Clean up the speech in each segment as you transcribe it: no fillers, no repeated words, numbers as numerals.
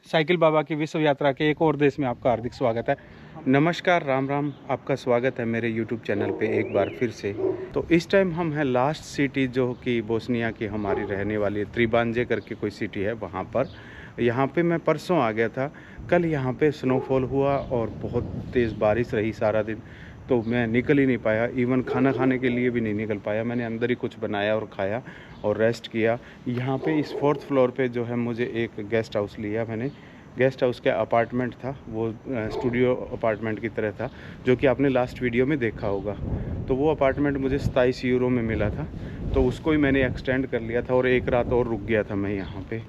Cycle बाबा की विश्व यात्रा के एक और देश में आपका हार्दिक स्वागत है। नमस्कार, राम राम। आपका स्वागत है मेरे YouTube चैनल पे एक बार फिर से। तो इस टाइम हम हैं लास्ट सिटी जो कि बोस्निया की हमारी रहने वाली है, त्रिबांजे करके कोई सिटी है वहाँ पर। यहाँ पे मैं परसों आ गया था। कल यहाँ पे स्नोफॉल हुआ और बहुत तेज़ बारिश रही सारा दिन, तो मैं निकल ही नहीं पाया। इवन खाना खाने के लिए भी नहीं निकल पाया। मैंने अंदर ही कुछ बनाया और खाया और रेस्ट किया। यहाँ पे इस 4th फ्लोर पे जो है मुझे एक गेस्ट हाउस लिया मैंने। गेस्ट हाउस का अपार्टमेंट था, वो स्टूडियो अपार्टमेंट की तरह था, जो कि आपने लास्ट वीडियो में देखा होगा। तो वो अपार्टमेंट मुझे 27 यूरो में मिला था, तो उसको ही मैंने एक्सटेंड कर लिया था और एक रात और रुक गया था मैं यहाँ पे।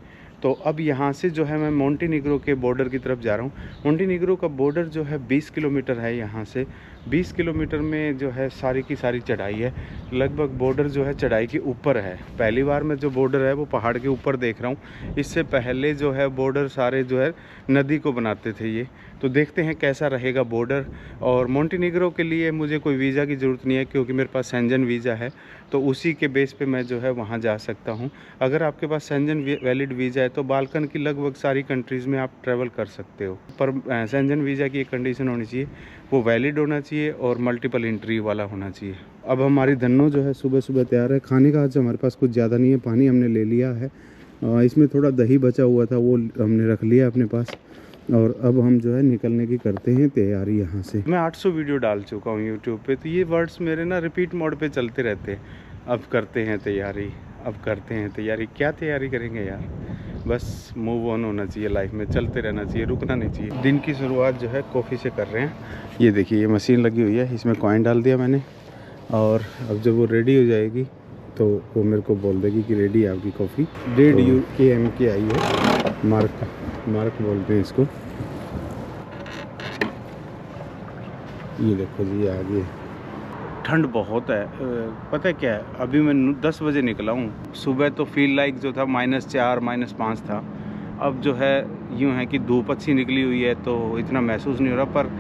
तो अब यहाँ से जो है मैं मोंटेनिग्रो के बॉर्डर की तरफ जा रहा हूँ। मोंटेनिग्रो का बॉर्डर जो है 20 किलोमीटर है यहाँ से। 20 किलोमीटर में जो है सारी की सारी चढ़ाई है। लगभग बॉर्डर जो है चढ़ाई के ऊपर है। पहली बार मैं जो बॉर्डर है वो पहाड़ के ऊपर देख रहा हूँ। इससे पहले जो है बॉर्डर सारे जो है नदी को बनाते थे ये। तो देखते हैं कैसा रहेगा बॉर्डर। और मोंटेनिग्रो के लिए मुझे कोई वीज़ा की ज़रूरत नहीं है, क्योंकि मेरे पास शेंजन वीज़ा है, तो उसी के बेस पे मैं जो है वहाँ जा सकता हूँ। अगर आपके पास शेंजन वैलिड वीज़ा है तो बाल्कन की लगभग सारी कंट्रीज़ में आप ट्रैवल कर सकते हो। पर शेंजन वीज़ा की एक कंडीशन होनी चाहिए, वो वैलिड होना चाहिए और मल्टीपल एंट्री वाला होना चाहिए। अब हमारी धन्नो जो है सुबह सुबह तैयार है। खाने का आज हमारे पास कुछ ज़्यादा नहीं है, पानी हमने ले लिया है। इसमें थोड़ा दही बचा हुआ था, वो हमने रख लिया अपने पास। और अब हम जो है निकलने की करते हैं तैयारी यहाँ से। मैं 800 वीडियो डाल चुका हूँ यूट्यूब पे, तो ये वर्ड्स मेरे ना रिपीट मोड पे चलते रहते हैं। अब करते हैं तैयारी, अब करते हैं तैयारी। क्या तैयारी करेंगे यार, बस मूव ऑन होना चाहिए, लाइफ में चलते रहना चाहिए, रुकना नहीं चाहिए। दिन की शुरुआत जो है कॉफ़ी से कर रहे हैं। ये देखिए, ये मशीन लगी हुई है, इसमें कॉइन डाल दिया मैंने। और अब जब वो रेडी हो जाएगी तो वो मेरे को बोल देगी कि रेडी है आपकी कॉफ़ी। 1.5 km की आई है। मार्क बोलते हैं इसको। ये देखो जी, आगे ठंड बहुत है। पता है क्या है, अभी मैं 10 बजे निकला हूँ। सुबह तो फील लाइक जो था -4 -5 था। अब जो है यूँ है कि धूप अच्छी निकली हुई है, तो इतना महसूस नहीं हो रहा। पर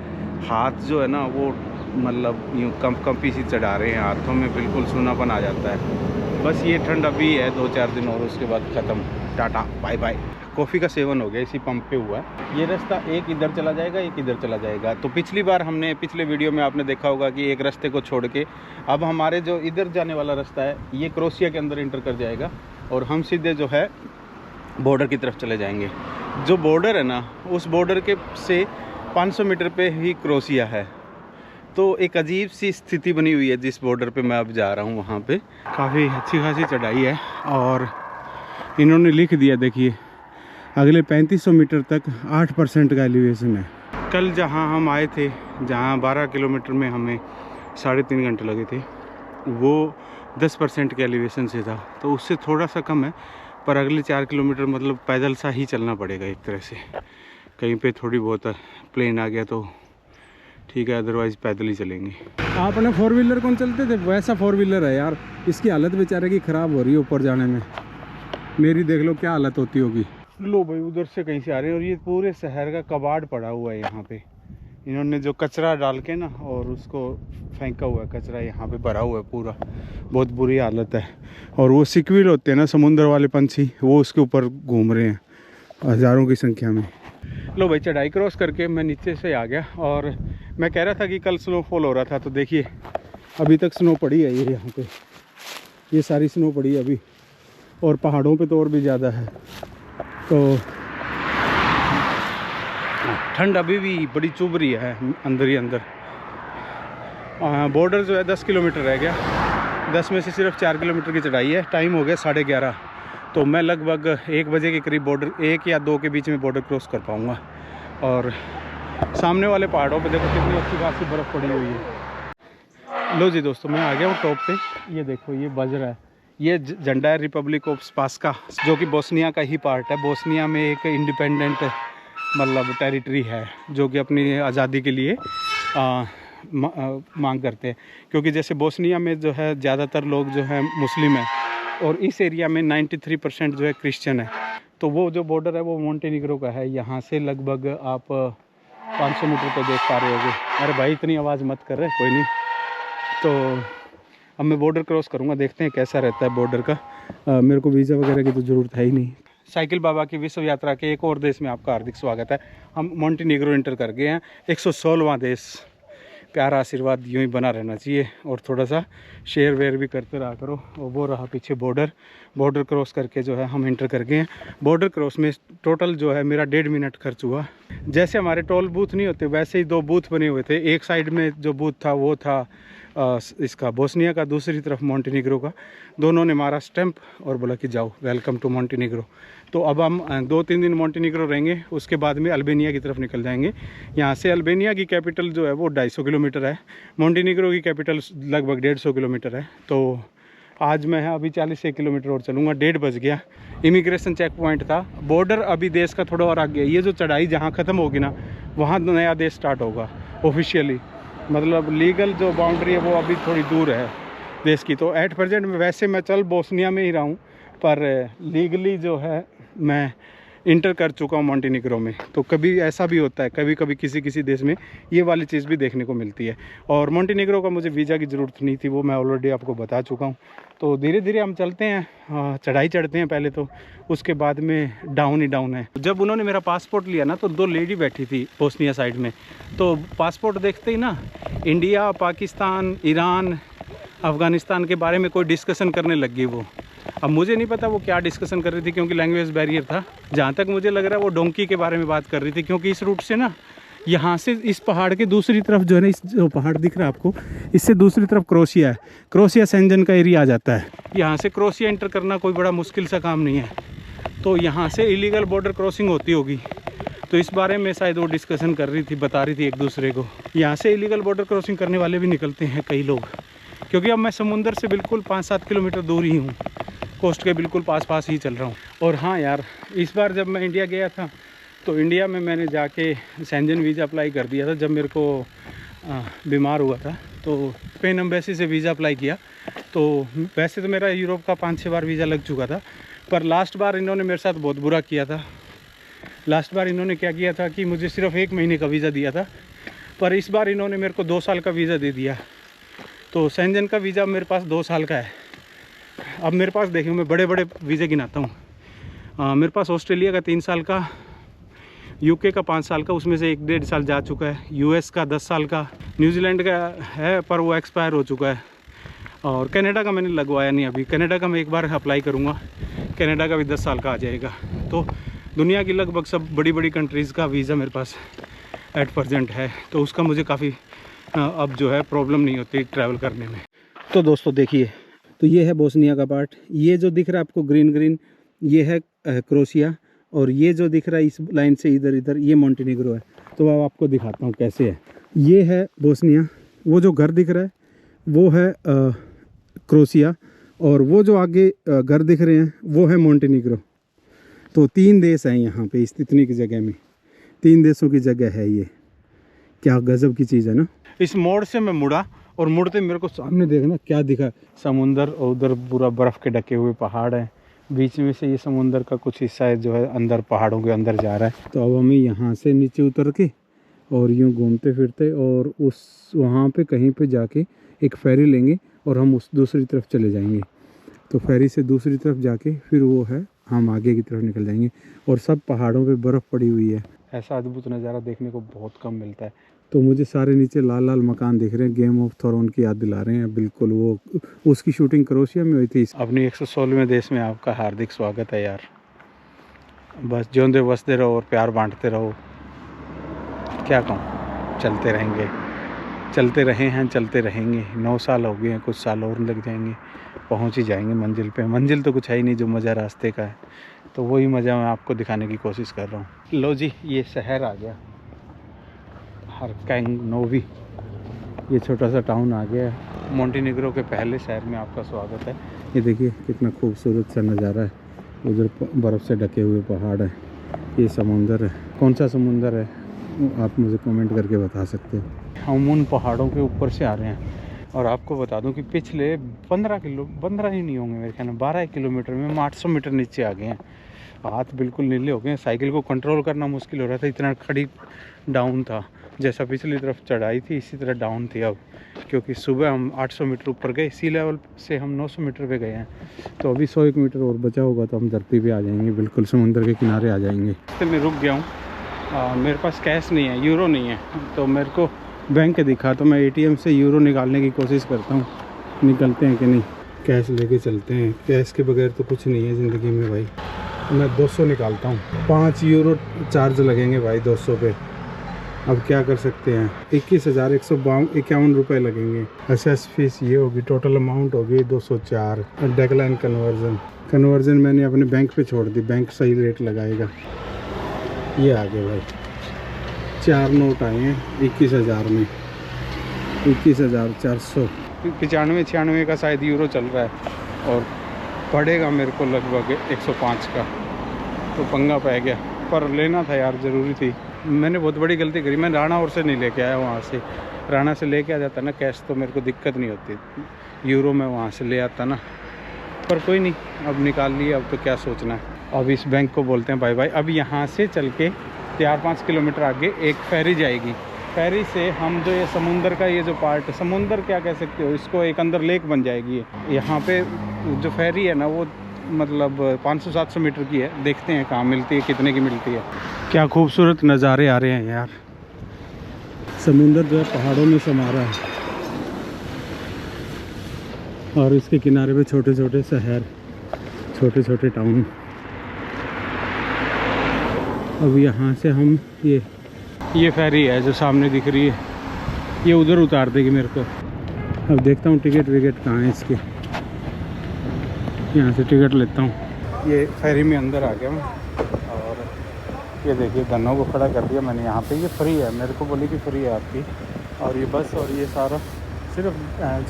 हाथ जो है ना वो मतलब यूँ कंपी सी चढ़ा रहे हैं हाथों में, बिल्कुल सूनापन आ जाता है। बस ये ठंड अभी है, 2-4 दिन और उसके बाद ख़त्म। Tata bye bye. कॉफ़ी का सेवन हो गया, इसी पंप पे हुआ है। ये रास्ता एक इधर चला जाएगा, एक इधर चला जाएगा। तो पिछली बार हमने पिछले वीडियो में आपने देखा होगा कि एक रास्ते को छोड़ के अब हमारे जो इधर जाने वाला रास्ता है ये क्रोशिया के अंदर इंटर कर जाएगा और हम सीधे जो है बॉर्डर की तरफ चले जाएंगे। जो बॉर्डर है ना, उस बॉर्डर के से 500 मीटर पे ही क्रोशिया है। तो एक अजीब सी स्थिति बनी हुई है जिस बॉर्डर पे मैं अब जा रहा हूँ वहाँ पे। काफ़ी अच्छी खासी चढ़ाई है और इन्होंने लिख दिया, देखिए अगले 3500 मीटर तक 8% का एलिवेशन है। कल जहाँ हम आए थे, जहाँ 12 किलोमीटर में हमें 3.5 घंटे लगे थे, वो 10% के एलिवेशन से था, तो उससे थोड़ा सा कम है। पर अगले 4 किलोमीटर मतलब पैदल सा ही चलना पड़ेगा एक तरह से। कहीं पे थोड़ी बहुत प्लेन आ गया तो ठीक है, अदरवाइज़ पैदल ही चलेंगे। आपने 4 व्हीलर कौन चलते थे, वैसा 4 व्हीलर है यार। इसकी हालत बेचारे की ख़राब हो रही है ऊपर जाने में। मेरी देख लो क्या हालत होती होगी। लो भाई, उधर से कहीं से आ रहे हैं और ये पूरे शहर का कबाड़ पड़ा हुआ है यहाँ पे। इन्होंने जो कचरा डाल के ना और उसको फेंका हुआ है, कचरा यहाँ पे भरा हुआ है पूरा। बहुत बुरी हालत है। और वो सिक्विल होते हैं ना, समुद्र वाले पंछी, वो उसके ऊपर घूम रहे हैं हज़ारों की संख्या में। लो भाई, चढ़ाई क्रॉस करके मैं नीचे से आ गया। और मैं कह रहा था कि कल स्नोफॉल हो रहा था, तो देखिए अभी तक स्नो पड़ी है। ये यहाँ पे ये सारी स्नो पड़ी है अभी, और पहाड़ों पे तो और भी ज़्यादा है। तो ठंड अभी भी बड़ी चुभ रही है अंदर ही अंदर। बॉर्डर जो है 10 किलोमीटर रह गया। 10 में से सिर्फ 4 किलोमीटर की चढ़ाई है। टाइम हो गया 11:30, तो मैं लगभग 1 बजे के करीब बॉर्डर, 1 या 2 के बीच में बॉर्डर क्रॉस कर पाऊँगा। और सामने वाले पहाड़ों पे देखो कितनी अच्छी खासी बर्फ़ पड़ी हुई है। लो जी दोस्तों, मैं आ गया हूँ टॉप पे। ये देखो, ये बज रहा है, ये झंडा है रिपब्लिक ऑफ स्पास्का, जो कि बोस्निया का ही पार्ट है। बोस्निया में एक इंडिपेंडेंट मतलब टेरिटरी है जो कि अपनी आज़ादी के लिए मांग करते हैं। क्योंकि जैसे बोस्निया में जो है ज़्यादातर लोग जो है मुस्लिम है और इस एरिया में 93% जो है क्रिश्चियन है। तो वो जो बॉर्डर है वो मोंटेनिग्रो का है। यहाँ से लगभग आप 500 मीटर पे देख पा रहे होगे। अरे भाई, इतनी आवाज़ मत कर रहे, कोई नहीं। तो अब मैं बॉर्डर क्रॉस करूँगा, देखते हैं कैसा रहता है बॉर्डर का। मेरे को वीज़ा वगैरह की तो ज़रूरत है ही नहीं। साइकिल बाबा की विश्व यात्रा के एक और देश में आपका हार्दिक स्वागत है। हम मोंटेनिग्रो एंटर कर गए हैं, 116वां देश। प्यारा आशीर्वाद यूँ ही बना रहना चाहिए और थोड़ा सा शेयर वेयर भी करते रहा करो। और वो रहा पीछे बॉर्डर क्रॉस करके जो है हम एंटर कर गए हैं। बॉर्डर क्रॉस में टोटल जो है मेरा 1.5 मिनट खर्च हुआ। जैसे हमारे टोल बूथ नहीं होते वैसे ही 2 बूथ बने हुए थे। एक साइड में जो बूथ था वो था इसका बोस्निया का, दूसरी तरफ मोंटेनिग्रो का। दोनों ने मारा स्टैंप और बोला कि जाओ, वेलकम टू मोंटेनिग्रो। तो अब हम 2-3 दिन मोंटेनिग्रो रहेंगे, उसके बाद में अल्बानिया की तरफ निकल जाएंगे। यहाँ से अल्बानिया की कैपिटल जो है वो 250 किलोमीटर है, मोंटेनिग्रो की कैपिटल लगभग 150 किलोमीटर है। तो आज मैं अभी 40 किलोमीटर और चलूँगा। 1:30 बज गया। इमिग्रेशन चेक पॉइंट था। बॉर्डर अभी देश का थोड़ा और आगे। ये जो चढ़ाई जहाँ ख़त्म होगी ना, वहाँ नया देश स्टार्ट होगा ऑफिशियली। मतलब लीगल जो बाउंड्री है वो अभी थोड़ी दूर है देश की। तो एट प्रेजेंट में वैसे मैं चल बोस्निया में ही रहा हूँ, पर लीगली जो है मैं इंटर कर चुका हूँ मोंटेनिग्रो में। तो कभी ऐसा भी होता है, कभी कभी किसी देश में ये वाली चीज़ भी देखने को मिलती है। और मोंटेनिग्रो का मुझे वीज़ा की ज़रूरत नहीं थी, वो मैं ऑलरेडी आपको बता चुका हूँ। तो धीरे धीरे हम चलते हैं, चढ़ाई चढ़ते हैं पहले तो, उसके बाद में डाउन ही डाउन है। जब उन्होंने मेरा पासपोर्ट लिया ना, तो 2 लेडी बैठी थी बोस्निया साइड में। तो पासपोर्ट देखते ही ना इंडिया, पाकिस्तान, ईरान, अफ़गानिस्तान के बारे में कोई डिस्कशन करने लग गई वो। अब मुझे नहीं पता वो क्या डिस्कशन कर रही थी, क्योंकि लैंग्वेज बैरियर था। जहाँ तक मुझे लग रहा है वो डोंकी के बारे में बात कर रही थी, क्योंकि इस रूट से ना यहाँ से इस पहाड़ के दूसरी तरफ जो है ना, इस जो पहाड़ दिख रहा है आपको, इससे दूसरी तरफ क्रोशिया है। क्रोशिया सेंजन का एरिया आ जाता है। यहाँ से क्रोशिया एंटर करना कोई बड़ा मुश्किल सा काम नहीं है। तो यहाँ से इलीगल बॉर्डर क्रॉसिंग होती होगी, तो इस बारे में शायद वो डिस्कशन कर रही थी, बता रही थी एक दूसरे को। यहाँ से इलीगल बॉर्डर क्रॉसिंग करने वाले भी निकलते हैं कई लोग, क्योंकि अब मैं समुंदर से बिल्कुल 5-7 किलोमीटर दूर ही हूँ, कोस्ट के बिल्कुल पास ही चल रहा हूँ। और हाँ यार, इस बार जब मैं इंडिया गया था तो इंडिया में मैंने जाके सेंजन वीज़ा अप्लाई कर दिया था। जब मेरे को बीमार हुआ था तो स्पेन एम्बेसी से वीज़ा अप्लाई किया। तो वैसे तो मेरा यूरोप का 5-6 बार वीज़ा लग चुका था, पर लास्ट बार इन्होंने मेरे साथ बहुत बुरा किया था। लास्ट बार इन्होंने क्या किया था कि मुझे सिर्फ 1 महीने का वीज़ा दिया था, पर इस बार इन्होंने मेरे को 2 साल का वीज़ा दे दिया। तो सेंजन का वीज़ा मेरे पास 2 साल का है। अब मेरे पास देखिए, मैं बड़े बड़े वीज़े गिनाता हूँ। मेरे पास ऑस्ट्रेलिया का 3 साल का, यूके का 5 साल का, उसमें से 1-1.5 साल जा चुका है। यूएस का 10 साल का, न्यूजीलैंड का है पर वो एक्सपायर हो चुका है। और कनाडा का मैंने लगवाया नहीं अभी। कनाडा का मैं एक बार अप्लाई करूँगा, कनाडा का भी 10 साल का आ जाएगा। तो दुनिया की लगभग सब बड़ी कंट्रीज़ का वीज़ा मेरे पास एट प्रेजेंट है। तो उसका मुझे काफ़ी अब जो है प्रॉब्लम नहीं होती ट्रैवल करने में। तो दोस्तों देखिए, तो ये है बोस्निया का पार्ट। ये जो दिख रहा है आपको ग्रीन, ये है क्रोशिया। और ये जो दिख रहा है इस लाइन से इधर ये मोंटेनिग्रो है। तो अब आपको दिखाता हूँ कैसे है। ये है बोस्निया, वो जो घर दिख रहा है वो है क्रोशिया, और वो जो आगे घर दिख रहे हैं वो है मोंटेनिग्रो। तो 3 देश हैं यहाँ पे, इस इतनी की जगह में 3 देशों की जगह है। ये क्या गजब की चीज़ है ना। इस मोड़ से मैं मुड़ा और मुड़ते मेरे को सामने देखना क्या दिखा, समुंदर, और उधर पूरा बर्फ़ के ढके हुए पहाड़ है। बीच में से ये समुंदर का कुछ हिस्सा है जो है अंदर पहाड़ों के अंदर जा रहा है। तो अब हमें यहाँ से नीचे उतर के और यूँ घूमते फिरते और उस वहाँ पे कहीं पे जाके एक फेरी लेंगे और हम उस दूसरी तरफ चले जाएंगे। तो फेरी से दूसरी तरफ जाके फिर वो है हम आगे की तरफ निकल जाएंगे। और सब पहाड़ों पे बर्फ़ पड़ी हुई है। ऐसा अद्भुत नज़ारा देखने को बहुत कम मिलता है। तो मुझे सारे नीचे लाल मकान दिख रहे हैं, गेम ऑफ थ्रोन की याद दिला रहे हैं बिल्कुल। वो उसकी शूटिंग क्रोशिया में हुई थी। अपनी 116वें देश में आपका हार्दिक स्वागत है यार। बस जिंदे बसते रहो और प्यार बांटते रहो। क्या कहूँ, चलते रहेंगे, चलते रहे हैं, चलते रहेंगे। 9 साल हो गए हैं, कुछ साल और लग जाएंगे, पहुँच ही जाएंगे मंजिल पे। मंजिल तो कुछ है ही नहीं, जो मज़ा रास्ते का है, तो वही मज़ा मैं आपको दिखाने की कोशिश कर रहा हूँ। लो जी, ये शहर आ गया, हरकैंग नोवी। ये छोटा सा टाउन आ गया है। मोंटेनिग्रो के पहले शहर में आपका स्वागत है। ये देखिए कितना खूबसूरत सा नज़ारा है। उधर बर्फ़ से ढके हुए पहाड़ है, ये समुंदर है। कौन सा समुंदर है आप मुझे कमेंट करके बता सकते हैं। हम उन पहाड़ों के ऊपर से आ रहे हैं और आपको बता दूं कि पिछले 15 ही नहीं होंगे मेरे ख्याल में, 12 किलोमीटर में हम 800 मीटर नीचे आ गए हैं। हाथ बिल्कुल नीले हो गए, साइकिल को कंट्रोल करना मुश्किल हो रहा था, इतना खड़ी डाउन था। जैसा पिछली तरफ चढ़ाई थी इसी तरह डाउन थी अब, क्योंकि सुबह हम 800 मीटर ऊपर गए, सी लेवल से हम 900 मीटर पे गए हैं। तो अभी 101 मीटर और बचा होगा तो हम धरती पे आ जाएंगे, बिल्कुल समुंदर के किनारे आ जाएंगे। तो मैं रुक गया हूँ, मेरे पास कैश नहीं है, यूरो नहीं है, तो मेरे को बैंक दिखा, तो मैं ATM से यूरो निकालने की कोशिश करता हूँ, निकलते हैं कि नहीं। कैश लेके चलते हैं, कैश के बगैर तो कुछ नहीं है ज़िंदगी में भाई। मैं 200 निकालता हूँ, 5 यूरो चार्ज लगेंगे भाई 200 पे। अब क्या कर सकते हैं, 21,151 रुपये लगेंगे। असेस फीस ये होगी, टोटल अमाउंट होगी 204। डेक्लाइन कन्वर्जन मैंने अपने बैंक पे छोड़ दी, बैंक सही रेट लगाएगा। ये आ गए भाई, 4 नोट आए हैं 21,000 में, 21,400। 95-96 का शायद यूरो चल रहा है और पड़ेगा मेरे को लगभग 105 का, तो पंगा पै गया। पर लेना था यार, ज़रूरी थी। मैंने बहुत बड़ी गलती करी, मैं राणा और से नहीं लेके आया वहाँ से। राणा से लेके आ जाता ना कैश तो मेरे को दिक्कत नहीं होती, यूरो में वहाँ से ले आता ना। पर कोई नहीं, अब निकाल लिया, अब तो क्या सोचना है। अब इस बैंक को बोलते हैं बाय बाय। अब यहाँ से चल के 4-5 किलोमीटर आगे एक फेरी जाएगी, फेरी से हम जो ये समुंदर का ये जो पार्ट, समुंदर क्या कह सकते हो इसको, एक अंदर लेक बन जाएगी। यहाँ पे जो फेरी है ना वो मतलब 500-700 मीटर की है, देखते हैं कहाँ मिलती है, कितने की मिलती है। क्या खूबसूरत नज़ारे आ रहे हैं यार, समुंदर जो है पहाड़ों में समा रहा है और इसके किनारे पे छोटे छोटे शहर, छोटे छोटे टाउन। अब यहाँ से हम ये फेरी है जो सामने दिख रही है, ये उधर उतार देगी मेरे को। अब देखता हूँ टिकट विकेट कहाँ है इसके, यहाँ से टिकट लेता हूँ। ये फेरी में अंदर आ गया मैं और ये देखिए गन्नों को खड़ा कर दिया मैंने यहाँ पे। ये फ्री है, मेरे को बोली कि फ्री है आपकी, और ये बस और ये सारा सिर्फ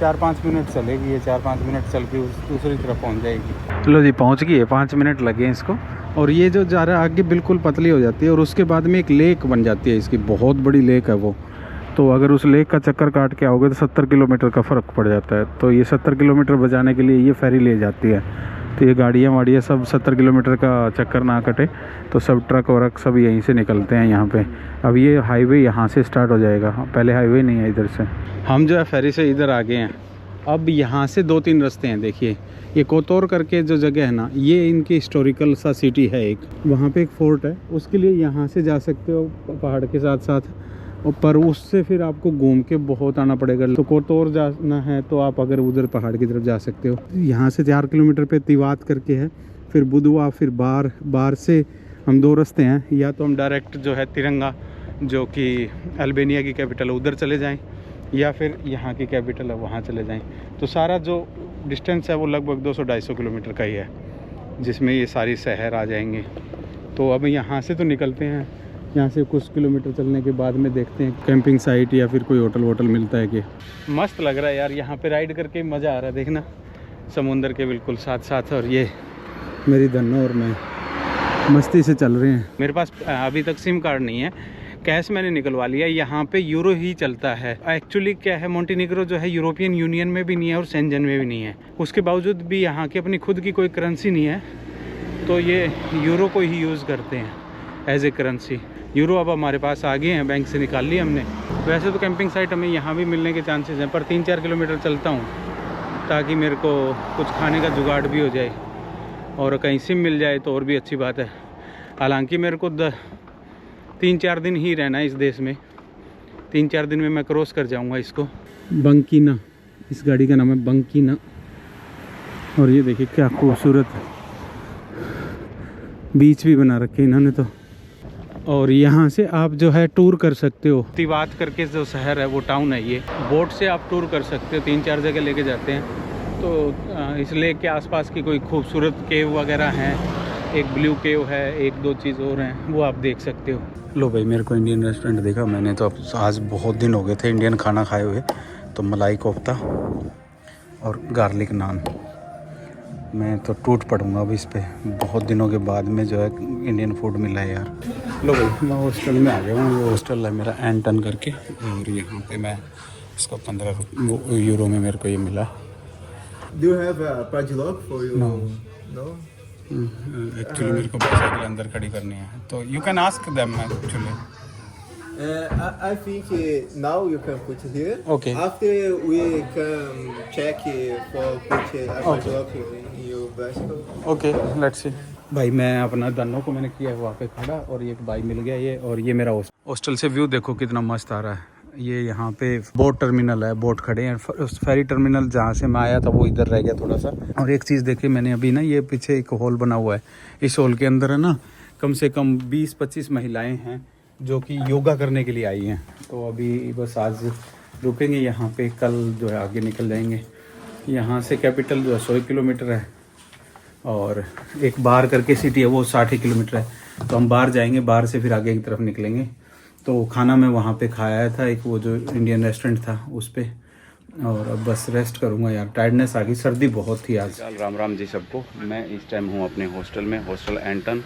4-5 मिनट चलेगी। ये 4-5 मिनट चल के दूसरी तरफ पहुँच जाएगी। चलो जी पहुँच गई है, 5 मिनट लगे इसको। और ये जो जा रहा है आगे बिल्कुल पतली हो जाती है और उसके बाद में एक लेक बन जाती है, इसकी बहुत बड़ी लेक है वो। तो अगर उस लेक का चक्कर काट के आओगे तो 70 किलोमीटर का फ़र्क पड़ जाता है। तो ये 70 किलोमीटर बचाने के लिए ये फेरी ले जाती है। तो ये गाड़ियाँ वाड़ियाँ सब 70 किलोमीटर का चक्कर ना कटे, तो सब ट्रक वरक सब यहीं से निकलते हैं यहाँ पे। अब ये हाईवे यहाँ से स्टार्ट हो जाएगा, पहले हाईवे नहीं है इधर से। हम जो है फेरी से इधर आ गए हैं। अब यहाँ से 2-3 रास्ते हैं, देखिए ये कोतोर करके जो जगह है ना, ये इनकी हिस्टोरिकल सा सिटी है एक, वहाँ पे एक फोर्ट है, उसके लिए यहाँ से जा सकते हो पहाड़ के साथ साथ। और पर उससे फिर आपको घूम के बहुत आना पड़ेगा। तो कोतोर जाना है तो आप अगर उधर पहाड़ की तरफ जा सकते हो। यहाँ से 4 किलोमीटर पे तिवात करके है, फिर बुधवा, फिर बार से हम 2 रास्ते हैं। या तो हम डायरेक्ट जो है तिरंगा, जो कि अल्बानिया की कैपिटल है, उधर चले जाएं, या फिर यहाँ की कैपिटल है वहाँ चले जाएं। तो सारा जो डिस्टेंस है वो लगभग 200-250 किलोमीटर का ही है, जिसमें ये सारी शहर आ जाएंगे। तो अब यहाँ से तो निकलते हैं, यहाँ से कुछ किलोमीटर चलने के बाद में देखते हैं कैंपिंग साइट या फिर कोई होटल वोटल मिलता है कि। मस्त लग रहा है यार, यहाँ पे राइड करके मज़ा आ रहा है, देखना समुंदर के बिल्कुल साथ साथ। और ये मेरी धन्नो और मैं मस्ती से चल रहे हैं। मेरे पास अभी तक सिम कार्ड नहीं है, कैश मैंने निकलवा लिया। यहाँ पे यूरो ही चलता है। एक्चुअली क्या है, मोंटेनिग्रो जो है यूरोपियन यूनियन में भी नहीं है और शेंजन में भी नहीं है। उसके बावजूद भी यहाँ की अपनी खुद की कोई करेंसी नहीं है, तो ये यूरो को ही यूज़ करते हैं एज ए करेंसी। यूरो अब हमारे पास आ गए हैं, बैंक से निकाल लिए हमने। वैसे तो कैंपिंग साइट हमें यहाँ भी मिलने के चांसेस हैं, पर 3-4 किलोमीटर चलता हूँ ताकि मेरे को कुछ खाने का जुगाड़ भी हो जाए, और कहीं सिम मिल जाए तो और भी अच्छी बात है। हालांकि मेरे को 3-4 दिन ही रहना है इस देश में, 3-4 दिन में मैं क्रॉस कर जाऊँगा इसको। बंकीना, इस गाड़ी का नाम है बंकीना। और ये देखिए क्या खूबसूरत बीच भी बना रखे इन्होंने तो। और यहाँ से आप जो है टूर कर सकते हो। तिवात करके जो शहर है वो टाउन है, ये बोट से आप टूर कर सकते हो, 3-4 जगह लेके जाते हैं। तो इस लेक के आसपास की कोई खूबसूरत केव वगैरह हैं, एक ब्लू केव है, 1-2 चीज़ और हैं, वो आप देख सकते हो। लो भाई, मेरे को इंडियन रेस्टोरेंट देखा मैंने, तो अब आज बहुत दिन हो गए थे इंडियन खाना खाए हुए। तो मलाई कोफ्ता और गार्लिक नान, मैं तो टूट पड़ूंगा अब इस पे, बहुत दिनों के बाद में जो है इंडियन फूड मिला है यार। लो भाई, मैं हॉस्टल में आ गया हूँ। ये हॉस्टल है मेरा एंटन करके, और यहाँ पे मैं इसका 15 यूरो में मेरे को ये मिला। Do you have a padlock for you? No. No? Actually मेरे को बाइसाइकिल अंदर खड़ी करनी है, तो you can ask them actually. I think now you can put here. Okay. After we can check for put a drop in your bicycle. Okay let's see. भाई मैं अपना दोनों को मैंने किया है वहाँ पे खड़ा, और ये एक भाई मिल गया ये, और ये मेरा हॉस्टल से व्यू देखो कितना मस्त आ रहा है। ये यहाँ पे बोट टर्मिनल है, बोट खड़े हैं। फेरी टर्मिनल जहाँ से मैं आया था वो इधर रह गया थोड़ा सा। और एक चीज़ देखी मैंने अभी ना, ये पीछे एक हॉल बना हुआ है, इस हॉल के अंदर है ना कम से कम 20-25 महिलाएँ हैं जो कि योगा करने के लिए आई हैं। तो अभी बस आज रुकेंगे यहाँ पे, कल जो है आगे निकल जाएंगे। यहाँ से कैपिटल जो है 100 किलोमीटर है, और एक बार करके सिटी है वो 60 किलोमीटर है। तो हम बाहर जाएंगे, बाहर से फिर आगे की तरफ निकलेंगे। तो खाना मैं वहाँ पे खाया था, एक वो जो इंडियन रेस्टोरेंट था उस पे, और अब बस रेस्ट करूँगा यार, टायर्डनेस आ गई, सर्दी बहुत थी आज। राम राम जी सबको। मैं इस टाइम हूँ अपने हॉस्टल में, हॉस्टल एंटन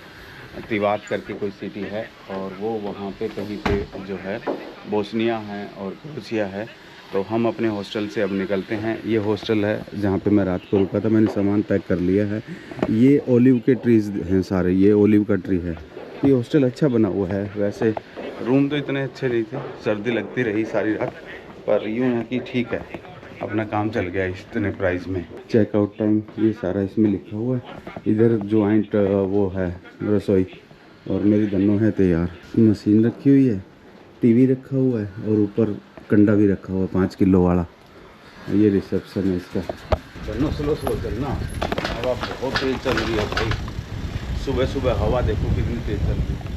तिवात करके कोई सिटी है, और वो वहाँ पे कहीं पे जो है बोस्निया है और क्रोएशिया है। तो हम अपने हॉस्टल से अब निकलते हैं। ये हॉस्टल है जहाँ पे मैं रात को रुका था, मैंने सामान पैक कर लिया है। ये ओलिव के ट्रीज़ हैं सारे, ये ओलिव का ट्री है। ये हॉस्टल अच्छा बना हुआ है, वैसे रूम तो इतने अच्छे नहीं थे, सर्दी लगती रही सारी रात, पर यूँ है कि ठीक है, अपना काम चल गया इतने प्राइस में। चेकआउट टाइम ये सारा इसमें लिखा हुआ है। इधर जॉइंट वो है रसोई, और मेरी दोनों है तैयार। मशीन रखी हुई है, टीवी रखा हुआ है, और ऊपर कंडा भी रखा हुआ है 5 किलो वाला। ये रिसेप्शन है इसका। चलना स्लो स्लो चलना, हवा बहुत तेज़ चल रही है भाई। सुबह सुबह हवा देखो कितनी तेज़ चल रही है।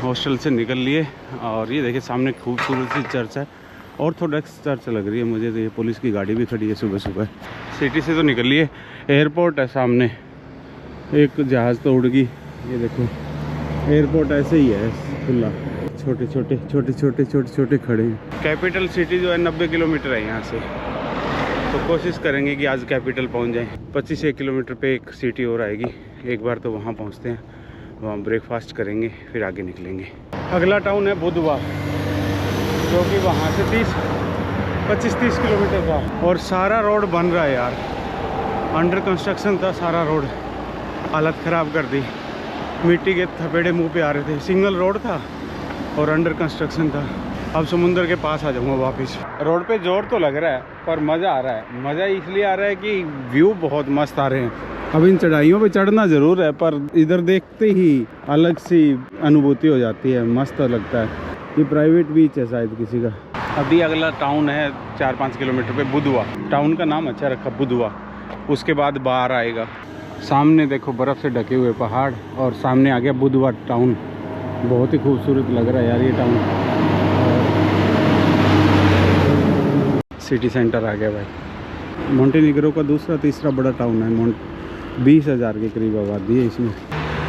हॉस्टल से निकल लिए, और ये देखिए सामने खूबसूरत सी चर्च है, ऑर्थोडॉक्स चर्च लग रही है मुझे। तो ये पुलिस की गाड़ी भी खड़ी है सुबह सुबह। सिटी से तो निकल लिए, एयरपोर्ट है सामने, एक जहाज़ तो उड़ गई। ये देखो एयरपोर्ट ऐसे ही है खुला, छोटे छोटे खड़े हैं। कैपिटल सिटी जो है 90 किलोमीटर है यहाँ से, तो कोशिश करेंगे कि आज कैपिटल पहुँच जाएँ। 25 किलोमीटर पे एक सिटी और आएगी, एक बार तो वहाँ पहुँचते हैं, वहाँ ब्रेकफास्ट करेंगे, फिर आगे निकलेंगे। अगला टाउन है बुधवा, जो कि वहाँ से 25-30 किलोमीटर का, और सारा रोड बन रहा है यार, अंडर कंस्ट्रक्शन था सारा रोड, हालत ख़राब कर दी। मिट्टी के थपेड़े मुंह पे आ रहे थे, सिंगल रोड था और अंडर कंस्ट्रक्शन था। अब समुंदर के पास आ जाऊँगा वापस। रोड पे जोर तो लग रहा है, पर मज़ा आ रहा है। मज़ा इसलिए आ रहा है कि व्यू बहुत मस्त आ रहे हैं। अब इन चढ़ाइयों पे चढ़ना ज़रूर है, पर इधर देखते ही अलग सी अनुभूति हो जाती है, मस्त लगता है। ये प्राइवेट बीच है शायद किसी का। अभी अगला टाउन है 4-5 किलोमीटर पे बुधवा। टाउन का नाम अच्छा रखा बुधवा। उसके बाद बाहर आएगा, सामने देखो बर्फ़ से ढके हुए पहाड़, और सामने आ गया बुधवा टाउन। बहुत ही खूबसूरत लग रहा है यार ये टाउन। सिटी सेंटर आ गया भाई। मोंटेनिग्रो का दूसरा तीसरा बड़ा टाउन है। 20,000 के करीब आबादी है इसमें।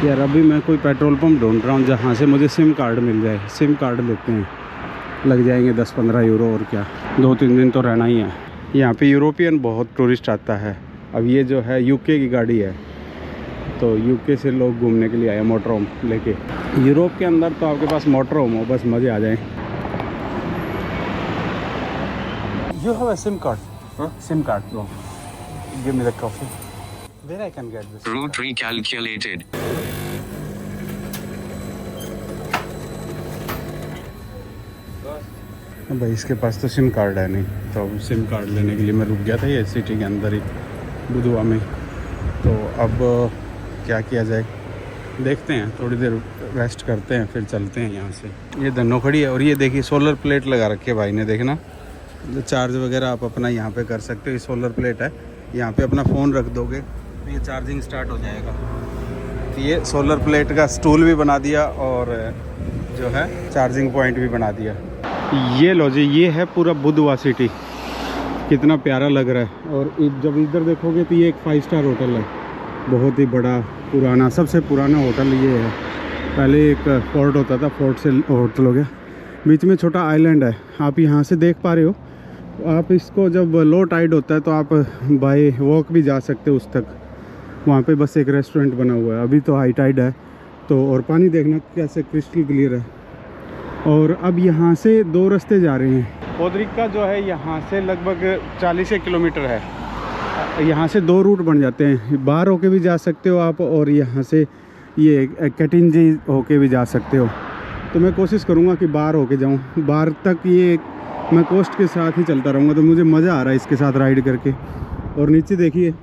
यार अभी मैं कोई पेट्रोल पंप ढूंढ रहा हूँ जहाँ से मुझे सिम कार्ड मिल जाए। सिम कार्ड लेते हैं, लग जाएंगे 10-15 यूरो, और क्या 2-3 दिन तो रहना ही है। यहाँ पे यूरोपियन बहुत टूरिस्ट आता है। अब ये जो है यूके की गाड़ी है, तो यूके से लोग घूमने के लिए आए मोटर होम लेके। यूरोप के अंदर तो आपके पास मोटर होम हो, बस मज़े आ जाए। You have a SIM card? Huh? SIM card, bro. Give me the coffee. Where I can get this? Route recalculated. भाई इसके पास तो सिम कार्ड है नहीं, तो अब सिम कार्ड लेने के लिए मैं रुक गया था ये सिटी के अंदर ही बुधवा में। तो अब क्या किया जाए, देखते हैं, थोड़ी देर रेस्ट करते हैं, फिर चलते हैं यहाँ से। ये दोनों खड़ी है, और ये देखिए सोलर प्लेट लगा रखी है भाई ने, देखना। चार्ज वगैरह आप अपना यहाँ पे कर सकते हो। ये सोलर प्लेट है, यहाँ पे अपना फ़ोन रख दोगे तो ये चार्जिंग स्टार्ट हो जाएगा। तो ये सोलर प्लेट का स्टूल भी बना दिया, और जो है चार्जिंग पॉइंट भी बना दिया। ये लो जी, ये है पूरा बुधवा सिटी, कितना प्यारा लग रहा है। और जब इधर देखोगे तो ये एक 5 स्टार होटल है, बहुत ही बड़ा पुराना, सबसे पुराना होटल ये है। पहले एक फोर्ट होता था, फोर्ट से होटल हो गया। बीच में छोटा आइलैंड है, आप यहाँ से देख पा रहे हो। आप इसको जब लो टाइड होता है तो आप बाय वॉक भी जा सकते हो उस तक। वहाँ पे बस एक रेस्टोरेंट बना हुआ है। अभी तो हाई टाइड है तो, और पानी देखना कैसे क्रिस्टल क्लियर है। और अब यहाँ से 2 रास्ते जा रहे हैं। पोद्रिका जो है यहाँ से लगभग 40 किलोमीटर है, यहाँ से 2 रूट बन जाते हैं, बाहर होके भी जा सकते हो आप और यहाँ से ये कटिंजी होके भी जा सकते हो। तो मैं कोशिश करूँगा कि बाहर होके जाऊँ, बाहर तक ये मैं कोस्ट के साथ ही चलता रहूँगा। तो मुझे मज़ा आ रहा है इसके साथ राइड करके। और नीचे देखिए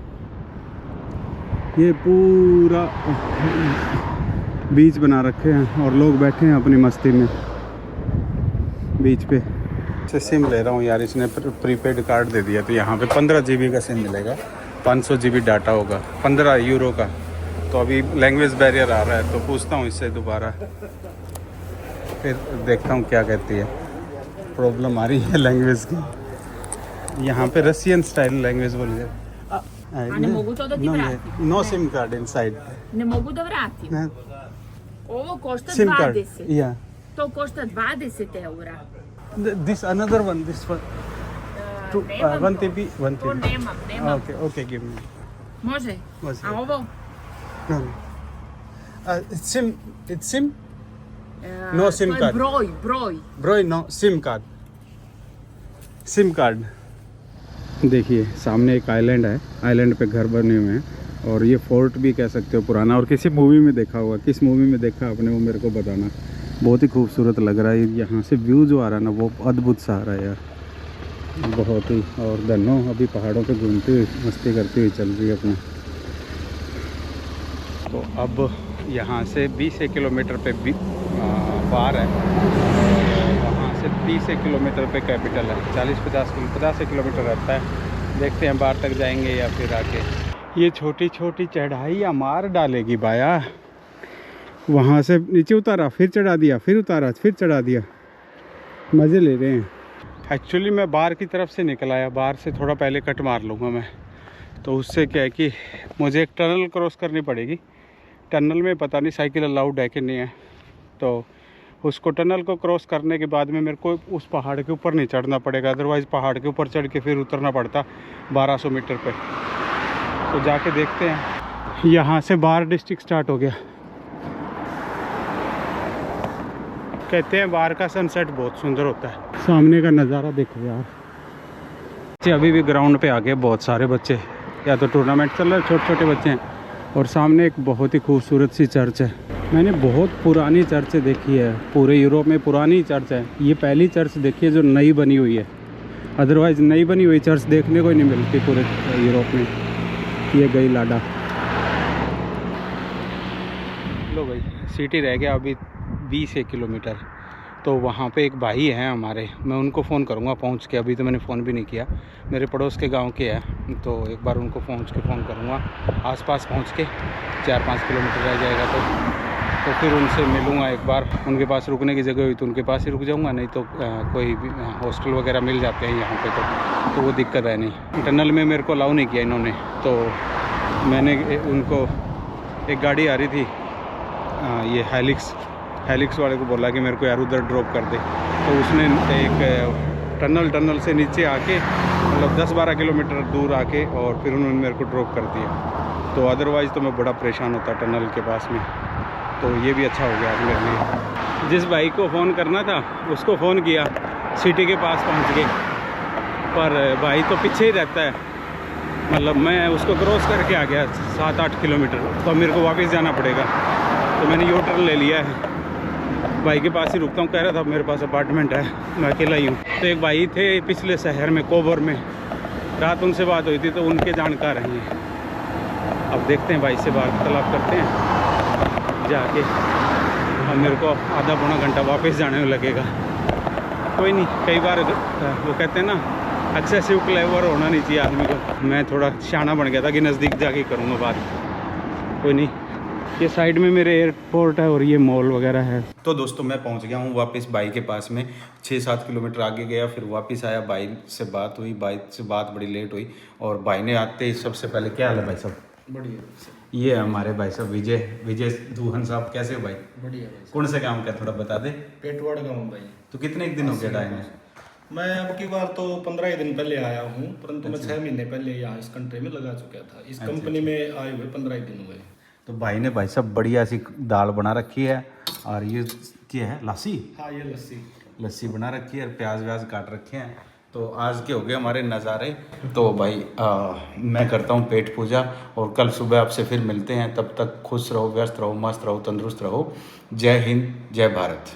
ये पूरा बीच बना रखे हैं और लोग बैठे हैं अपनी मस्ती में बीच पे। से सिम ले रहा हूँ यार, इसने प्रीपेड कार्ड दे दिया। तो यहाँ पे 15 GB का सिम मिलेगा, 500 GB डाटा होगा, 15 यूरो का। तो अभी लैंग्वेज बैरियर आ रहा है, तो पूछता हूँ इससे दोबारा, फिर देखता हूँ क्या कहती है। प्रॉब्लम आ रही है लैंग्वेज की। यहाँ पे रशियन स्टाइल लैंग्वेज बोलिए। ne mogu to da ti vratim. No SIM card inside. Ne mogu da vratim. Ovo košta SIM card 20. या To košta 20 eura. This another one, this one Nemam 1 to. TB 1 To TB। nemam. Okay okay give me. Može? Može. A ovo? No. SIM, it's SIM? No SIM to je card. broj. Bro no SIM card, SIM card. देखिए सामने एक island है, island पे घर बने हुए हैं और ये फोर्ट भी कह सकते हो पुराना। और किसी मूवी में देखा होगा, किस मूवी में देखा आपने वो मेरे को बताना। बहुत ही खूबसूरत लग रहा है यहाँ से व्यू जो आ रहा है ना, वो अद्भुत सा आ रहा है यार, बहुत ही। और धनो अभी पहाड़ों पे घूमती हुई मस्ती करती हुई चल रही है अपना। तो अब यहाँ से 20 किलोमीटर पे बार है और वहाँ से 30 किलोमीटर पे कैपिटल है। 50 किलोमीटर रहता है। देखते हैं बाहर तक जाएंगे या फिर आके। ये छोटी छोटी चढ़ाइयाँ मार डालेगी बाया। वहाँ से नीचे उतारा, फिर चढ़ा दिया, फिर उतारा, फिर चढ़ा दिया। मज़े ले रहे हैं। एक्चुअली मैं बाहर की तरफ से निकल आया, बाहर से थोड़ा पहले कट मार लूँगा मैं। तो उससे क्या है कि मुझे एक टनल क्रॉस करनी पड़ेगी। टनल में पता नहीं साइकिल अलाउड है कि नहीं है। तो उसको टनल को क्रॉस करने के बाद में मेरे को उस पहाड़ के ऊपर नहीं चढ़ना पड़ेगा, अदरवाइज़ पहाड़ के ऊपर चढ़ के फिर उतरना पड़ता 1200 मीटर पे। तो जाके देखते हैं। यहाँ से बार डिस्ट्रिक्ट स्टार्ट हो गया। कहते हैं बाहर का सनसेट बहुत सुंदर होता है। सामने का नज़ारा देखो यार। बच्चे अभी भी ग्राउंड पे आ गए, बहुत सारे बच्चे, या तो टूर्नामेंट चल रहा है, छोटे छोटे बच्चे हैं। और सामने एक बहुत ही खूबसूरत सी चर्च है। मैंने बहुत पुरानी चर्च देखी है, पूरे यूरोप में पुरानी चर्च है। ये पहली चर्च देखी है जो नई बनी हुई है, अदरवाइज़ नई बनी हुई चर्च देखने को ही नहीं मिलती पूरे यूरोप में। ये गई लाडा। लो भाई, सिटी रह गया अभी 20 किलोमीटर। तो वहाँ पे एक भाई हैं हमारे, मैं उनको फ़ोन करूँगा पहुँच के। अभी तो मैंने फ़ोन भी नहीं किया, मेरे पड़ोस के गांव के हैं। तो एक बार उनको पहुँच के फ़ोन करूँगा। आसपास पहुँच के 4-5 किलोमीटर रह जाएगा तो फिर उनसे मिलूँगा एक बार। उनके पास रुकने की जगह हुई तो उनके पास ही रुक जाऊँगा, नहीं तो कोई भी हॉस्टल वगैरह मिल जाते हैं यहाँ पे। तो वो दिक्कत है नहीं। टनल में मेरे को अलाउ नहीं किया इन्होंने। तो मैंने उनको, एक गाड़ी आ रही थी ये हेलिक्स वाले को बोला कि मेरे को यार उधर ड्रॉप कर दे। तो उसने एक टनल से नीचे आके, मतलब 10-12 किलोमीटर दूर आके, और फिर उन्होंने मेरे को ड्रॉप कर दिया। तो अदरवाइज़ तो मैं बड़ा परेशान होता टनल के पास में। तो ये भी अच्छा हो गया मेरे लिए। जिस भाई को फ़ोन करना था उसको फ़ोन किया, सिटी के पास पहुंच गए, पर भाई तो पीछे ही रहता है। मतलब मैं उसको क्रॉस करके आ गया 7-8 किलोमीटर, तो मेरे को वापस जाना पड़ेगा। तो मैंने यू टर्न ले लिया है, भाई के पास ही रुकता हूँ। कह रहा था मेरे पास अपार्टमेंट है, मैं अकेला ही हूँ। तो एक भाई थे पिछले शहर में, कोबर में, रात उनसे बात हुई थी तो उनके जानकार हैं। अब देखते हैं, भाई से वार्तालाप करते हैं जाके। अब मेरे को आधा पौना घंटा वापस जाने में लगेगा। कोई नहीं, कई बार वो कहते हैं ना, एक्सेसिव क्लेवर होना नहीं चाहिए आदमी को। मैं थोड़ा शाना बन गया था कि नज़दीक जाके करूँगा बात। कोई नहीं, ये साइड में मेरे एयरपोर्ट है और ये मॉल वगैरह है। तो दोस्तों मैं पहुंच गया हूँ वापस भाई के पास में। 6-7 किलोमीटर आगे गया, फिर वापस आया। भाई से बात हुई, भाई से बात बड़ी लेट हुई। और भाई ने आते ही सबसे पहले, क्या हाल है भाई साहब? बढ़िया। ये है हमारे भाई साहब विजय दूहन साहब। कैसे हो भाई? बढ़िया भाई। कौन से काम का थोड़ा बता दे। पेटवाड़ का हूँ भाई। तो कितने एक दिन हो गया टाइम? मैं अब की बार तो 15 दिन पहले आया हूँ, परंतु मैं 6 महीने पहले यहाँ इस कंट्री में लगा चुका था। इस कंपनी में आए हुए 15 दिन हुए। तो भाई ने भाई साहब बढ़िया सी दाल बना रखी है। और ये क्या है, लस्सी? हाँ, ये लस्सी बना रखी है और प्याज व्याज काट रखे हैं। तो आज के हो गए हमारे नज़ारे। तो भाई मैं करता हूँ पेट पूजा और कल सुबह आपसे फिर मिलते हैं। तब तक खुश रहो, व्यस्त रहो, मस्त रहो, तंदुरुस्त रहो। जय हिंद, जय भारत।